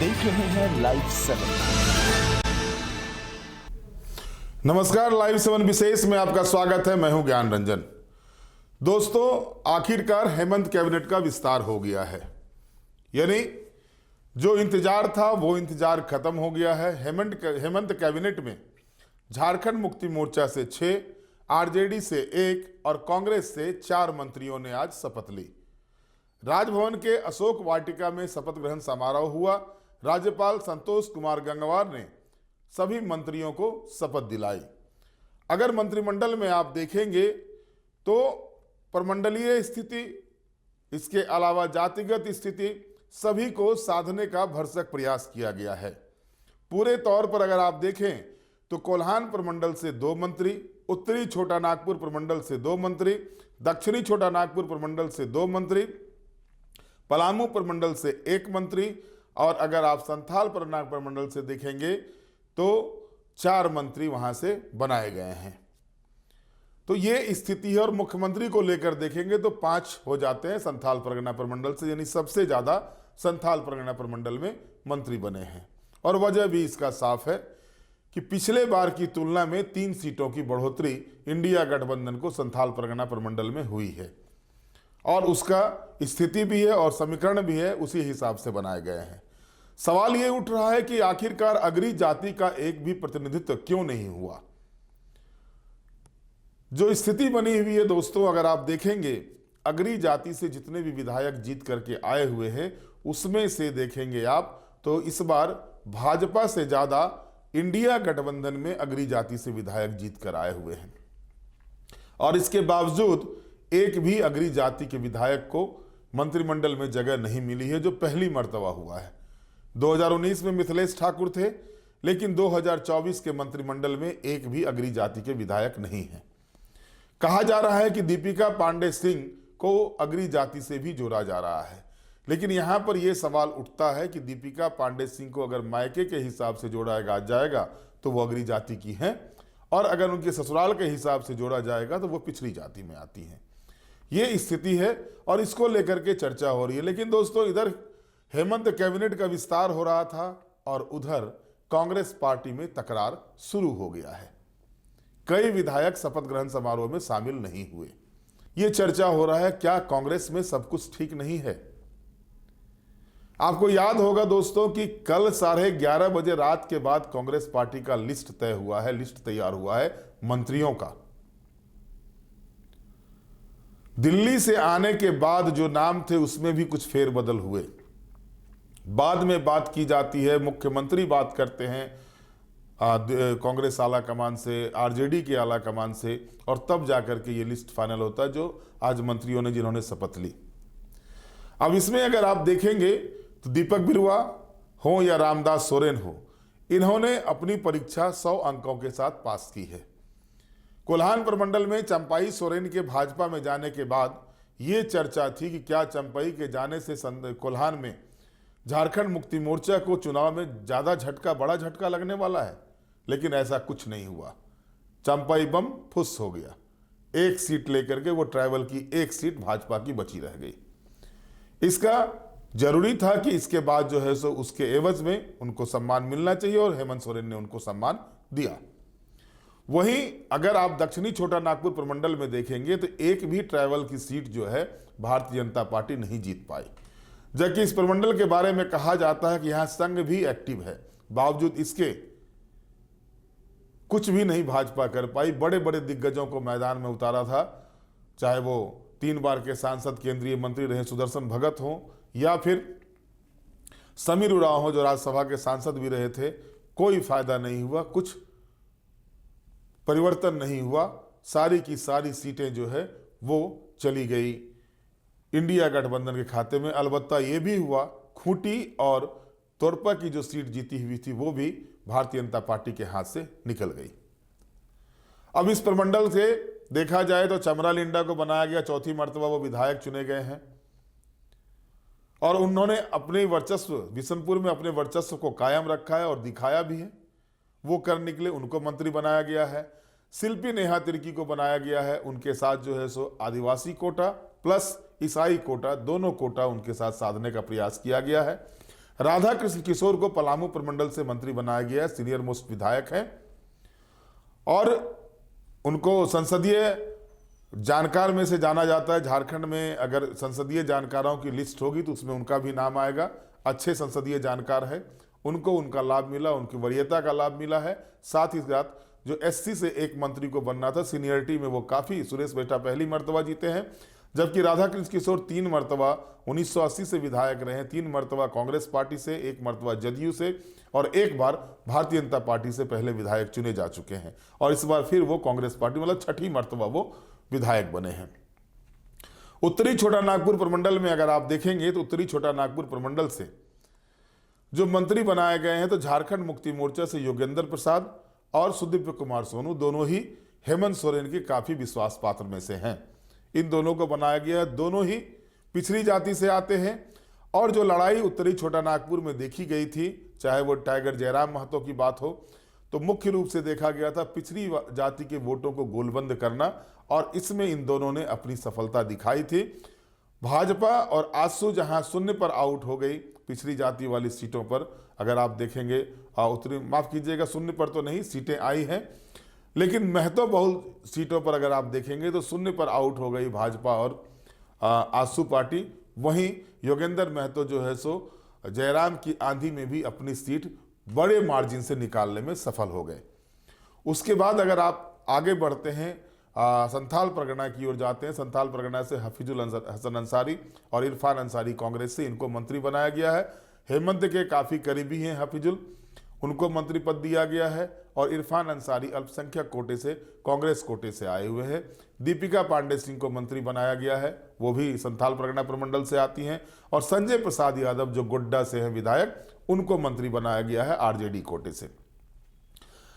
देख रहे हैं लाइव 7। नमस्कार, लाइव 7 विशेष में आपका स्वागत है। मैं हूं ज्ञान रंजन। दोस्तों, आखिरकार हेमंत कैबिनेट का विस्तार हो गया है, यानी जो इंतजार था वो इंतजार खत्म हो गया है। हेमंत कैबिनेट में झारखंड मुक्ति मोर्चा से 6, आरजेडी से 1 और कांग्रेस से 4 मंत्रियों ने आज शपथ ली। राजभवन के अशोक वाटिका में शपथ ग्रहण समारोह हुआ। राज्यपाल संतोष कुमार गंगवार ने सभी मंत्रियों को शपथ दिलाई। अगर मंत्रिमंडल में आप देखेंगे तो प्रमंडलीय स्थिति, इसके अलावा जातिगत स्थिति, सभी को साधने का भरसक प्रयास किया गया है। पूरे तौर पर अगर आप देखें तो कोल्हान प्रमंडल से 2 मंत्री, उत्तरी छोटा नागपुर प्रमंडल से 2 मंत्री, दक्षिणी छोटा नागपुर प्रमंडल से 2 मंत्री, पलामू प्रमंडल से 1 मंत्री और अगर आप संथाल प्रमंडल से देखेंगे तो 4 मंत्री वहां से बनाए गए हैं। तो ये स्थिति है। और मुख्यमंत्री को लेकर देखेंगे तो 5 हो जाते हैं संथाल परगना प्रमंडल से, यानी सबसे ज्यादा संथाल परगना प्रमंडल में मंत्री बने हैं। और वजह भी इसका साफ है कि पिछले बार की तुलना में 3 सीटों की बढ़ोतरी इंडिया गठबंधन को संथाल परगना प्रमंडल में हुई है और उसका स्थिति भी है और समीकरण भी है, उसी हिसाब से बनाए गए हैं। सवाल ये उठ रहा है कि आखिरकार अगरी जाति का एक भी प्रतिनिधित्व क्यों नहीं हुआ। जो स्थिति बनी हुई है दोस्तों, अगर आप देखेंगे अगरी जाति से जितने भी विधायक जीत करके आए हुए हैं उसमें से देखेंगे आप तो इस बार भाजपा से ज्यादा इंडिया गठबंधन में अगरी जाति से विधायक जीत कर आए हुए हैं। और इसके बावजूद एक भी अगरी जाति के विधायक को मंत्रिमंडल में जगह नहीं मिली है, जो पहली मर्तबा हुआ है। 2019 में मिथिलेश ठाकुर थे, लेकिन 2024 के मंत्रिमंडल में एक भी अगरी जाति के विधायक नहीं है। कहा जा रहा है कि दीपिका पांडे सिंह को अगरी जाति से भी जोड़ा जा रहा है, लेकिन यहां पर यह सवाल उठता है कि दीपिका पांडे सिंह को अगर मायके के हिसाब से जोड़ा जाएगा तो वो अगरी जाति की हैं, और अगर उनके ससुराल के हिसाब से जोड़ा जाएगा तो वो पिछड़ी जाति में आती हैं। ये स्थिति है और इसको लेकर के चर्चा हो रही है। लेकिन दोस्तों, इधर हेमंत कैबिनेट का विस्तार हो रहा था और उधर कांग्रेस पार्टी में तकरार शुरू हो गया है। कई विधायक शपथ ग्रहण समारोह में शामिल नहीं हुए। यह चर्चा हो रहा है क्या कांग्रेस में सब कुछ ठीक नहीं है। आपको याद होगा दोस्तों कि कल 11:30 बजे रात के बाद कांग्रेस पार्टी का लिस्ट तय हुआ है, लिस्ट तैयार हुआ है मंत्रियों का। दिल्ली से आने के बाद जो नाम थे उसमें भी कुछ फेरबदल हुए। बाद में बात की जाती है, मुख्यमंत्री बात करते हैं कांग्रेस आला कमान से, आरजेडी के आला कमान से, और तब जाकर के ये लिस्ट फाइनल होता है जो आज मंत्रियों ने जिन्होंने शपथ ली। अब इसमें अगर आप देखेंगे तो दीपक बिरुआ हो या रामदास सोरेन हो, इन्होंने अपनी परीक्षा 100 अंकों के साथ पास की है। कोल्हान प्रमंडल में चंपाई सोरेन के भाजपा में जाने के बाद ये चर्चा थी कि क्या चंपाई के जाने से कोल्हान में झारखंड मुक्ति मोर्चा को चुनाव में ज्यादा झटका, बड़ा झटका लगने वाला है, लेकिन ऐसा कुछ नहीं हुआ। चंपाई बम फुस हो गया। 1 सीट लेकर के वो ट्राइबल की 1 सीट भाजपा की बची रह गई। इसका जरूरी था कि इसके बाद जो है सो उसके एवज में उनको सम्मान मिलना चाहिए और हेमंत सोरेन ने उनको सम्मान दिया। वहीं अगर आप दक्षिणी छोटा नागपुर प्रमंडल में देखेंगे तो एक भी ट्राइबल की सीट जो है भारतीय जनता पार्टी नहीं जीत पाई, जबकि इस प्रमंडल के बारे में कहा जाता है कि यहां संघ भी एक्टिव है। बावजूद इसके कुछ भी नहीं भाजपा कर पाई। बड़े बड़े दिग्गजों को मैदान में उतारा था, चाहे वो 3 बार के सांसद केंद्रीय मंत्री रहे सुदर्शन भगत हो या फिर समीर उरांव हो जो राज्यसभा के सांसद भी रहे थे। कोई फायदा नहीं हुआ, कुछ परिवर्तन नहीं हुआ। सारी की सारी सीटें जो है वो चली गई इंडिया गठबंधन के खाते में। अलबत्ता ये भी हुआ खूंटी और तोरपा की जो सीट जीती हुई थी वो भी भारतीय जनता पार्टी के हाथ से निकल गई। अब इस प्रमंडल से देखा जाए तो चमरा लिंडा को बनाया गया, 4थी मर्तबा वो विधायक चुने गए हैं और उन्होंने अपने वर्चस्व, बिशनपुर में अपने वर्चस्व को कायम रखा है और दिखाया भी है। वो कर निकले, उनको मंत्री बनाया गया है। शिल्पी नेहा तिर्की को बनाया गया है, उनके साथ जो है सो आदिवासी कोटा प्लस ईसाई कोटा, दोनों कोटा उनके साथ साधने का प्रयास किया गया है। राधा कृष्ण किशोर को पलामू प्रमंडल से मंत्री बनाया गया है, सीनियर मोस्ट विधायक हैं और उनको संसदीय जानकार में से जाना जाता है। झारखंड में अगर संसदीय जानकारों की लिस्ट होगी तो उसमें उनका भी नाम आएगा। अच्छे संसदीय जानकार है, उनको उनका लाभ मिला, उनकी वरीयता का लाभ मिला है। साथ ही साथ जो एससी से एक मंत्री को बनना था, सीनियरिटी में वो काफ़ी, सुरेश बेटा पहली मर्तबा जीते हैं, जबकि राधाकृष्ण किशोर 3 मर्तबा 1980 से विधायक रहे हैं, 3 मर्तबा कांग्रेस पार्टी से, 1 मर्तबा जदयू से और 1 बार भारतीय जनता पार्टी से पहले विधायक चुने जा चुके हैं और इस बार फिर वो कांग्रेस पार्टी, मतलब 6ठी मर्तबा वो विधायक बने हैं। उत्तरी छोटा नागपुर प्रमंडल में अगर आप देखेंगे तो उत्तरी छोटा नागपुर प्रमंडल से जो मंत्री बनाए गए हैं तो झारखंड मुक्ति मोर्चा से योगेंद्र प्रसाद और सुदीप्त कुमार सोनू दोनों ही हेमंत सोरेन के काफी विश्वास पात्र में से हैं। इन दोनों को बनाया गया है, दोनों ही पिछड़ी जाति से आते हैं और जो लड़ाई उत्तरी छोटा नागपुर में देखी गई थी, चाहे वो टाइगर जयराम महतो की बात हो, तो मुख्य रूप से देखा गया था पिछड़ी जाति के वोटों को गोलबंद करना और इसमें इन दोनों ने अपनी सफलता दिखाई थी। भाजपा और आजसू जहां शून्य पर आउट हो गई पिछड़ी जाति वाली सीटों पर, अगर आप देखेंगे उत्तरी, माफ कीजिएगा, शून्य पर तो नहीं, सीटें आई हैं, लेकिन महतो बहुल सीटों पर अगर आप देखेंगे तो शून्य पर आउट हो गई भाजपा और आजसू पार्टी। वहीं योगेंद्र महतो जो है सो जयराम की आंधी में भी अपनी सीट बड़े मार्जिन से निकालने में सफल हो गए। उसके बाद अगर आप आगे बढ़ते हैं, संथाल परगना की ओर जाते हैं, संथाल परगना से हफीजुल हसन अंसारी और इरफान अंसारी कांग्रेस से, इनको मंत्री बनाया गया है। हेमंत के काफ़ी करीबी हैं हफीजुल, उनको मंत्री पद दिया गया है और इरफान अंसारी अल्पसंख्यक कोटे से, कांग्रेस कोटे से आए हुए हैं। दीपिका पांडे सिंह को मंत्री बनाया गया है, वो भी संथाल परगना प्रमंडल से आती हैं और संजय प्रसाद यादव जो गोड्डा से हैं विधायक, उनको मंत्री बनाया गया है आरजेडी कोटे से।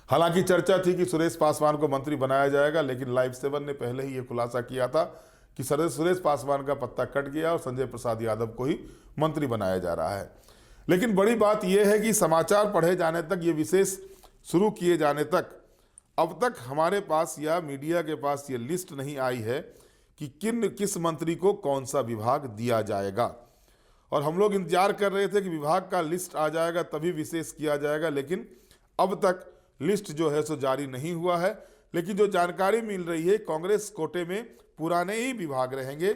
हालांकि चर्चा थी कि सुरेश पासवान को मंत्री बनाया जाएगा, लेकिन लाइव 7 ने पहले ही ये खुलासा किया था कि सुरेश पासवान का पत्ता कट गया और संजय प्रसाद यादव को ही मंत्री बनाया जा रहा है। लेकिन बड़ी बात यह है कि समाचार पढ़े जाने तक, ये विशेष शुरू किए जाने तक, अब तक हमारे पास या मीडिया के पास ये लिस्ट नहीं आई है कि किस मंत्री को कौन सा विभाग दिया जाएगा। और हम लोग इंतजार कर रहे थे कि विभाग का लिस्ट आ जाएगा तभी विशेष किया जाएगा, लेकिन अब तक लिस्ट जो है सो जारी नहीं हुआ है। लेकिन जो जानकारी मिल रही है, कांग्रेस कोटे में पुराने ही विभाग रहेंगे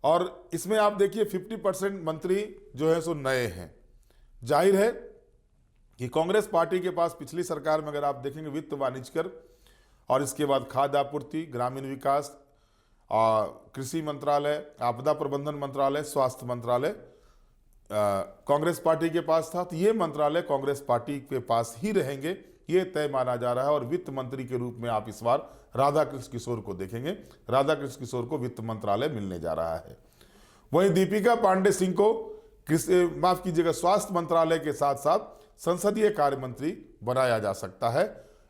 और इसमें आप देखिए 50% मंत्री जो है सो नए हैं। जाहिर है कि कांग्रेस पार्टी के पास पिछली सरकार में अगर आप देखेंगे वित्त वाणिज्य और इसके बाद खाद्य आपूर्ति, ग्रामीण विकास, कृषि मंत्रालय, आपदा प्रबंधन मंत्रालय, स्वास्थ्य मंत्रालय कांग्रेस पार्टी के पास था, तो ये मंत्रालय कांग्रेस पार्टी के पास ही रहेंगे, ये तय माना जा रहा है। और वित्त मंत्री के रूप में आप इस बार राधाकृष्ण किशोर को देखेंगे, राधाकृष्ण किशोर को वित्त मंत्रालय मिलने जा रहा है। वहीं दीपिका पांडे सिंह को माफ कीजिएगा, स्वास्थ्य मंत्रालय के साथ साथ संसदीय कार्य मंत्री बनाया जा सकता है।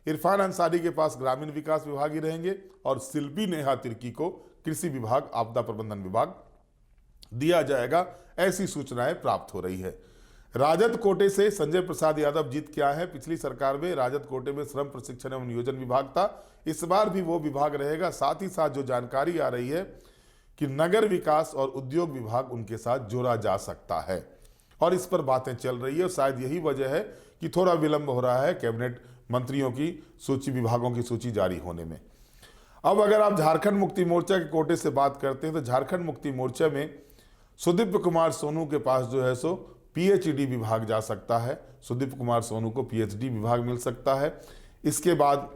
इरफान अंसारी के पास ग्रामीण विकास विभाग ही रहेंगे और शिल्पी नेहा तिर्की को कृषि विभाग, आपदा प्रबंधन विभाग दिया जाएगा, ऐसी सूचनाएं प्राप्त हो रही है। राजद कोटे से संजय प्रसाद यादव जीत के आए हैं। पिछली सरकार में राजद कोटे में श्रम प्रशिक्षण एवं नियोजन विभाग था, इस बार भी वो विभाग रहेगा। साथ ही साथ जो जानकारी आ रही है कि नगर विकास और उद्योग विभाग उनके साथ जोड़ा जा सकता है और इस पर बातें चल रही है और शायद यही वजह है कि थोड़ा विलंब हो रहा है कैबिनेट मंत्रियों की सूची, विभागों की सूची जारी होने में। अब अगर आप झारखंड मुक्ति मोर्चा के कोटे से बात करते हैं तो झारखंड मुक्ति मोर्चा में सुदीप्त कुमार सोनू के पास जो है सो पीएचडी विभाग जा सकता है, सुदीप्त कुमार सोनू को पीएचडी विभाग मिल सकता है। इसके बाद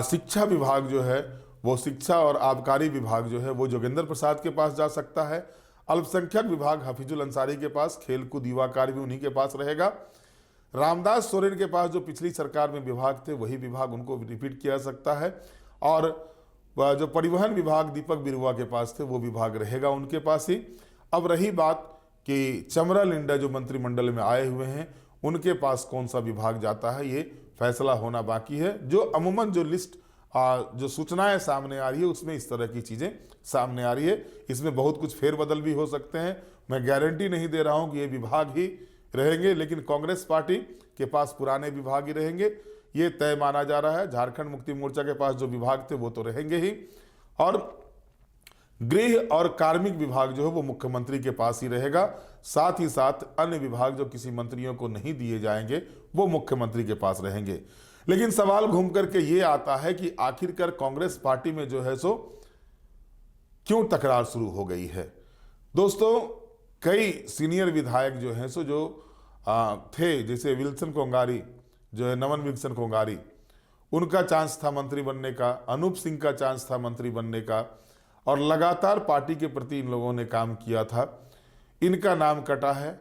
शिक्षा विभाग जो है वो, शिक्षा और आबकारी विभाग जो है वो जोगेंद्र प्रसाद के पास जा सकता है। अल्पसंख्यक विभाग हफीजुल अंसारी के पास, खेलकूद युवा कार्य भी उन्हीं के पास रहेगा। रामदास सोरेन के पास जो पिछली सरकार में विभाग थे वही विभाग उनको रिपीट किया जा सकता है और जो परिवहन विभाग दीपक बिरुआ के पास थे वो विभाग रहेगा उनके पास ही। अब रही बात कि चमरा लिंडा जो मंत्रिमंडल में आए हुए हैं उनके पास कौन सा विभाग जाता है, ये फैसला होना बाकी है। जो अमूमन जो लिस्ट जो सूचनाएं सामने आ रही है उसमें इस तरह की चीज़ें सामने आ रही है। इसमें बहुत कुछ फेरबदल भी हो सकते हैं, मैं गारंटी नहीं दे रहा हूं कि ये विभाग ही रहेंगे, लेकिन कांग्रेस पार्टी के पास पुराने विभाग ही रहेंगे, ये तय माना जा रहा है। झारखंड मुक्ति मोर्चा के पास जो विभाग थे वो तो रहेंगे ही और गृह और कार्मिक विभाग जो है वो मुख्यमंत्री के पास ही रहेगा। साथ ही साथ अन्य विभाग जो किसी मंत्रियों को नहीं दिए जाएंगे वो मुख्यमंत्री के पास रहेंगे। लेकिन सवाल घूम करके ये आता है कि आखिरकार कांग्रेस पार्टी में जो है सो क्यों तकरार शुरू हो गई है। दोस्तों, कई सीनियर विधायक जो हैं सो जो थे, जैसे विल्सन कोंगारी जो है, नवन विल्सन कोंगारी, उनका चांस था मंत्री बनने का, अनूप सिंह का चांस था मंत्री बनने का, और लगातार पार्टी के प्रति इन लोगों ने काम किया था। इनका नाम कटा है।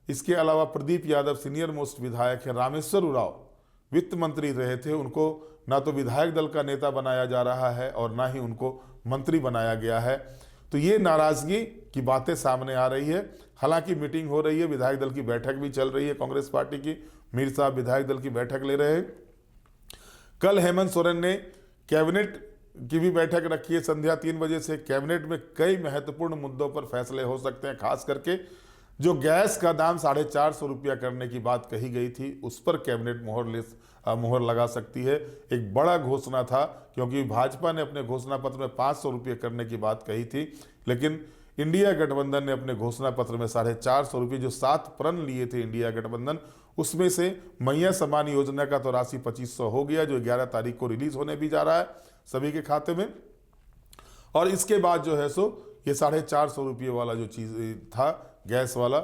इसके अलावा प्रदीप यादव सीनियर मोस्ट विधायक है, रामेश्वर उरांव वित्त मंत्री रहे थे, उनको ना तो विधायक दल का नेता बनाया जा रहा है और ना ही उनको मंत्री बनाया गया है। तो ये नाराजगी की बातें सामने आ रही है। हालांकि मीटिंग हो रही है, विधायक दल की बैठक भी चल रही है कांग्रेस पार्टी की, मीर साहब विधायक दल की बैठक ले रहे हैं। कल हेमंत सोरेन ने कैबिनेट की भी बैठक रखी है संध्या 3 बजे से। कैबिनेट में कई महत्वपूर्ण मुद्दों पर फैसले हो सकते हैं, खास करके जो गैस का दाम 450 रुपया करने की बात कही गई थी, उस पर कैबिनेट मोहर लगा सकती है। एक बड़ा घोषणा था, क्योंकि भाजपा ने अपने घोषणा पत्र में 500 रुपये करने की बात कही थी, लेकिन इंडिया गठबंधन ने अपने घोषणा पत्र में 450 रुपये, जो 7 प्रण लिए थे इंडिया गठबंधन, उसमें से मैया सम्मान योजना का तो राशि 2500 हो गया, जो 11 तारीख को रिलीज होने भी जा रहा है सभी के खाते में। और इसके बाद जो है सो ये 450 रुपये वाला जो चीज़ था गैस वाला,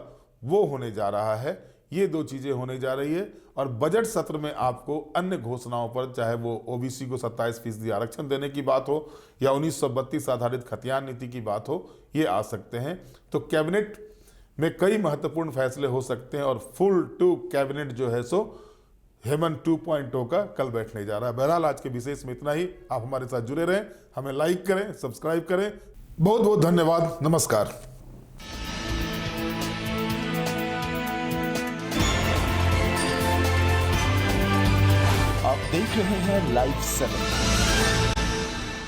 वो होने जा रहा है। ये 2 चीज़ें होने जा रही है। और बजट सत्र में आपको अन्य घोषणाओं पर, चाहे वो ओबीसी को 27% आरक्षण देने की बात हो या 1932 आधारित खतियान नीति की बात हो, ये आ सकते हैं। तो कैबिनेट में कई महत्वपूर्ण फैसले हो सकते हैं और फुल टू कैबिनेट जो है सो हेमंत 2.0 का कल बैठने जा रहा है। बहरहाल आज के विशेष में इतना ही। आप हमारे साथ जुड़े रहें, हमें लाइक करें, सब्सक्राइब करें। बहुत बहुत धन्यवाद। नमस्कार। आप देख रहे हैं लाइव 7।